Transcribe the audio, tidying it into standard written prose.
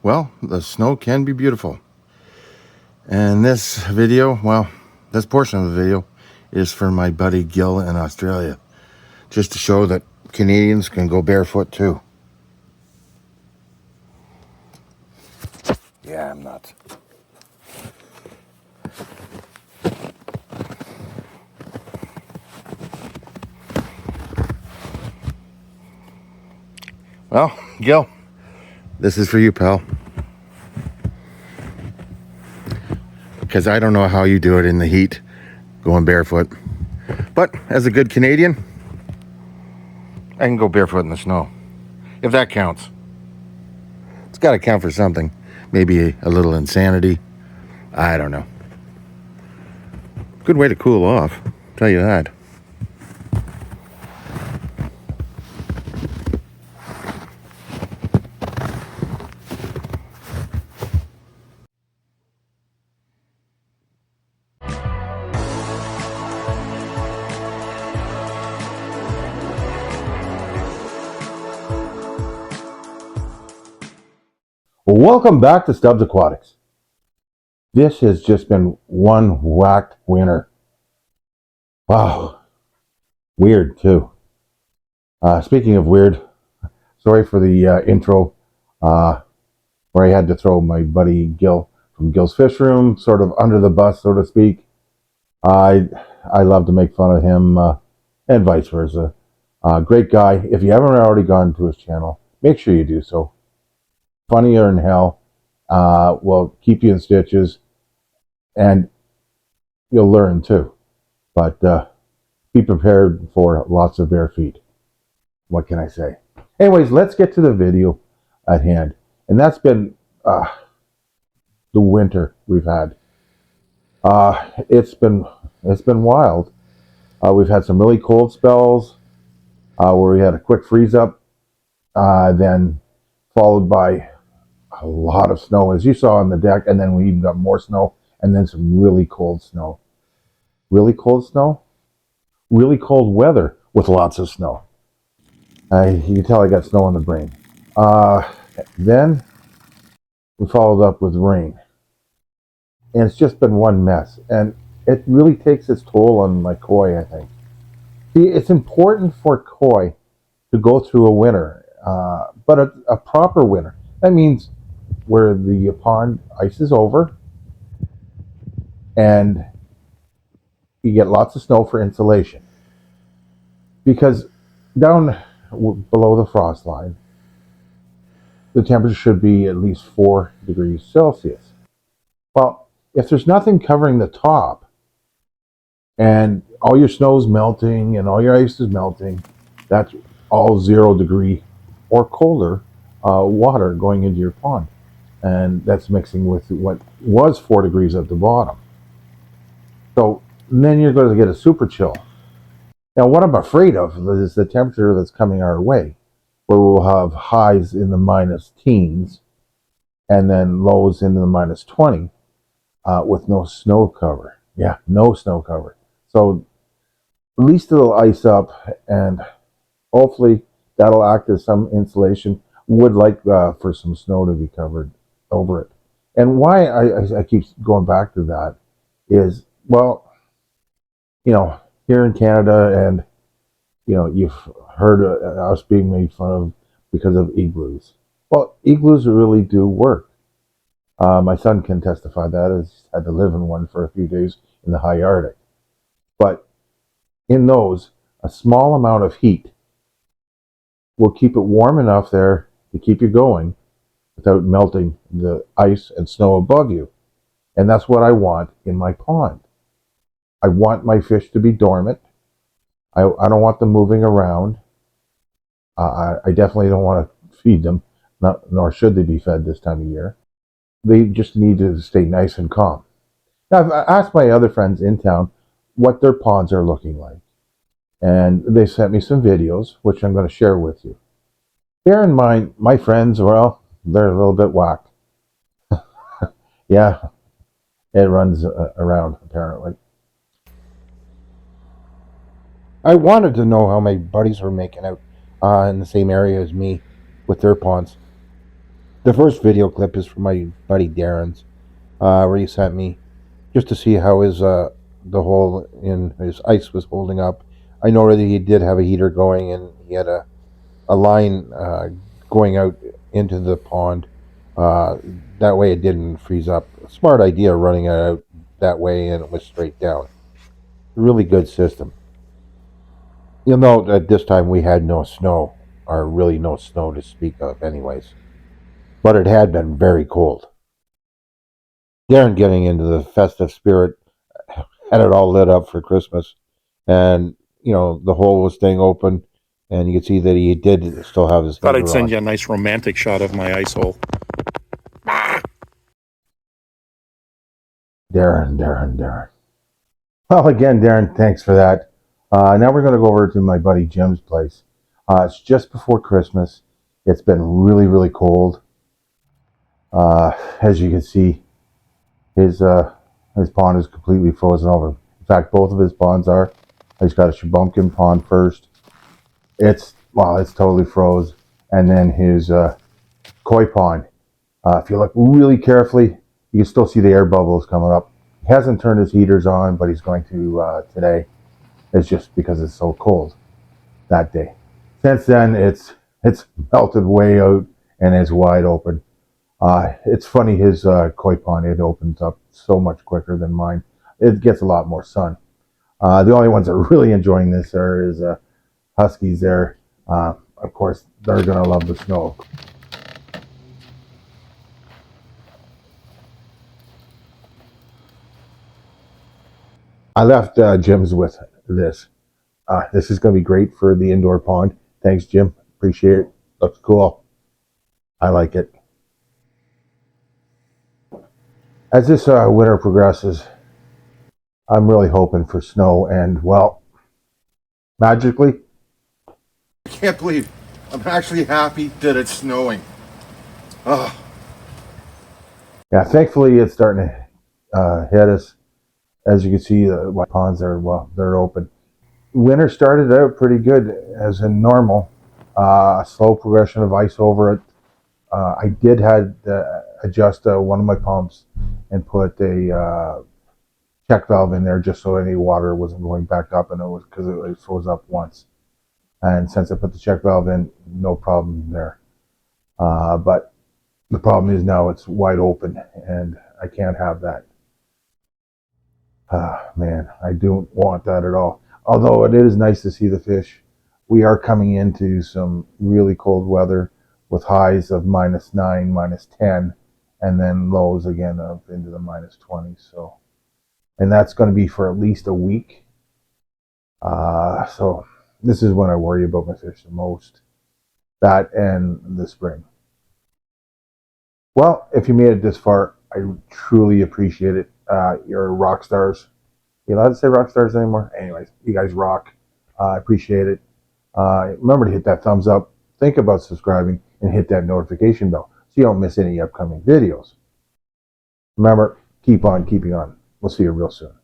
Well, the snow can be beautiful. And this video, well, this portion of the video is for my buddy Gil in Australia, just to show that Canadians can go barefoot too. Yeah, I'm nuts. Well, Gil, this is for you, pal. Because I don't know how you do it in the heat, going barefoot. But as a good Canadian, I can go barefoot in the snow. If that counts. It's got to count for something. Maybe a little insanity. I don't know. Good way to cool off, I'll tell you that. Welcome back to Stubbs Aquatics. This has just been one whacked winter. Wow. Weird too. Speaking of weird, sorry for the intro where I had to throw my buddy Gil from Gil's Fish Room sort of under the bus, so to speak. I love to make fun of him and vice versa. Great guy. If you haven't already gone to his channel, make sure you do so. Funnier than hell. Will keep you in stitches, and you'll learn too. But be prepared for lots of bare feet. What can I say? Anyways, let's get to the video at hand, and that's been the winter we've had. It's been wild. We've had some really cold spells where we had a quick freeze up, then followed by a lot of snow, as you saw on the deck, and then we even got more snow, and then some really cold snow. Really cold snow? Really cold weather with lots of snow. You can tell I got snow in the brain. Then we followed up with rain. And it's just been one mess. And it really takes its toll on my koi, I think. See, it's important for koi to go through a winter, but a proper winter. That means where the pond ice is over and you get lots of snow for insulation. Because down below the frost line, the temperature should be at least 4 degrees Celsius. Well, if there's nothing covering the top and all your snow's melting and all your ice is melting, that's all 0 degree or colder water going into your pond. And that's mixing with what was 4 degrees at the bottom. So then you're going to get a super chill. Now, what I'm afraid of is the temperature that's coming our way, where we'll have highs in the minus teens and then lows into the minus 20 with no snow cover. Yeah, no snow cover. So at least it'll ice up, and hopefully that'll act as some insulation. Would like for some snow to be covered over it. And why I keep going back to that is, well, you know, here in Canada, and you know, you've heard us being made fun of because of igloos. Well, igloos really do work. My son can testify that, as he's had to live in one for a few days in the high Arctic. But in those, a small amount of heat will keep it warm enough there to keep you going without melting the ice and snow above you. And that's what I want in my pond. I want my fish to be dormant. I don't want them moving around. I definitely don't want to feed them, nor should they be fed this time of year. They just need to stay nice and calm. Now, I've asked my other friends in town what their ponds are looking like. And they sent me some videos, which I'm going to share with you. Bear in mind, my friends, well, they're a little bit whacked. Yeah, it runs around, apparently. I wanted to know how my buddies were making out in the same area as me with their ponds. The first video clip is from my buddy Darren's, where he sent me just to see how his the hole in his ice was holding up. I know that he did have a heater going, and he had a line going out into the pond. Uh, that way it didn't freeze up. Smart idea running it out that way, and it was straight down. Really good system. You'll note at this time we had no snow, or really no snow to speak of, anyways. But it had been very cold. Darren, getting into the festive spirit, had it all lit up for Christmas, and the hole was staying open, and you could see that he did still have his Thought heater I'd send on. you a nice romantic shot of my ice hole. Darren. Well, again, Darren, thanks for that. Now we're going to go over to my buddy Jim's place. It's just before Christmas. It's been really, really cold. As you can see, his pond is completely frozen over. In fact, both of his ponds are. He's got a shubunkin pond first. It's totally froze, and then his koi pond. If you look really carefully, you can still see the air bubbles coming up. He hasn't turned his heaters on, but he's going to today. It's just because it's so cold that day. Since then, it's melted way out and it's wide open. It's funny, his koi pond, it opens up so much quicker than mine. It gets a lot more sun. The only ones that are really enjoying this are his huskies there. Of course, they're going to love the snow. I left Jim's with this. This is going to be great for the indoor pond. Thanks, Jim. Appreciate it. Looks cool. I like it. As this winter progresses, I'm really hoping for snow, and well, magically, I can't believe I'm actually happy that it's snowing. Oh. Yeah, thankfully it's starting to hit us. As you can see, the ponds are, well, they're open. Winter started out pretty good, as in normal. A slow progression of ice over it. I did had adjust one of my pumps and put a check valve in there just so any water wasn't going back up, and it was because it froze up once. And since I put the check valve in, no problem there. But the problem is now it's wide open, and I can't have that. Man, I don't want that at all. Although it is nice to see the fish. We are coming into some really cold weather with highs of -9, -10, and then lows again up into the -20. So, and that's going to be for at least a week. So this is when I worry about my fish the most. That and the spring. Well, if you made it this far, I truly appreciate it. You're rock stars. You allowed to say rock stars anymore? Anyways, you guys rock. I appreciate it. Remember to hit that thumbs up. Think about subscribing and hit that notification bell so you don't miss any upcoming videos. Remember, keep on keeping on. We'll see you real soon.